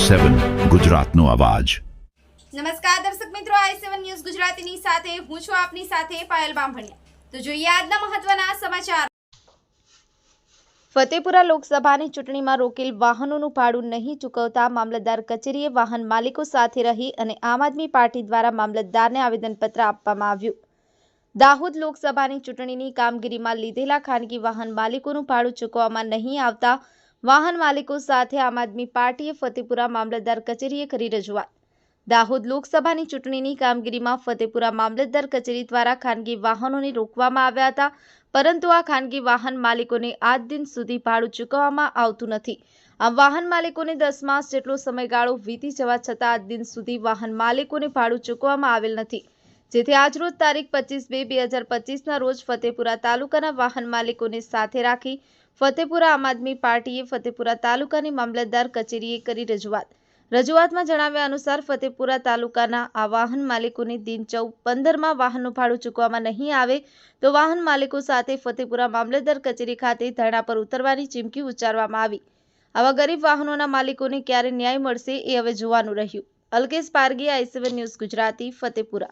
i7 ગુજરાતનો અવાજ। નમસ્કાર દર્શક મિત્રો, i7 ન્યૂઝ ગુજરાતીની સાથે હું છું આપની સાથે પાયલ બામભણિયા। તો જોઈએ આજના મહત્વના સમાચાર। ફતેપુરા લોકસભાની ચૂંટણીમાં રોકેલ વાહનોનું ભાડું નહીં ચૂકવતા મામલતદાર કચેરીએ વાહન માલિકો સાથે રહી અને આમ આદમી પાર્ટી દ્વારા મામલતદારને આવેદનપત્ર આપવામાં આવ્યું। દાહોદ લોકસભાની ચૂંટણીની કામગીરીમાં લીધેલા ખાનગી વાહન માલિકોનું ભાડું ચૂકવવામાં નહીં આવતા વાહન માલિકો સાથે આમ આદમી પાર્ટીએ ફતેપુરા મામલતદાર કચેરીએ કરી રજૂઆત। દાહોદ લોકસભાની ચૂંટણીની કામગીરીમાં ફતેપુરા મામલતદાર કચેરી દ્વારા ખાનગી વાહનોને રોકવામાં આવ્યા હતા, પરંતુ આ ખાનગી વાહન માલિકોને આજ દિન સુધી ભાડું ચૂકવવામાં આવતું નથી। આ વાહન માલિકોને 10 માસ જેટલો સમયગાળો વીતી જવા છતાં આજ દિન સુધી વાહન માલિકોને ભાડું ચૂકવવામાં આવેલ નથી, જેથી આજરોજ તારીખ 25/2/2025ના રોજ ફતેપુરા તાલુકાના વાહન માલિકોને સાથે રાખી ફતેપુરા આમ આદમી પાર્ટીએ ફતેપુરા તાલુકાની મામલતદાર કચેરીએ કરી રજૂઆતમાં જણાવ્યા અનુસાર ફતેપુરા તાલુકાના આ વાહન માલિકોને દિન 14-15માં વાહનનું ભાડું ચૂકવવામાં નહીં આવે તો વાહન માલિકો સાથે ફતેપુરા મામલતદાર કચેરી ખાતે ધરણા પર ઉતરવાની ચીમકી ઉચ્ચારવામાં આવી। આવા ગરીબ વાહનોના માલિકોને ક્યારે ન્યાય મળશે એ હવે જોવાનું રહ્યું। Alkesh Pargi, i7 news Gujarati, Fatepura.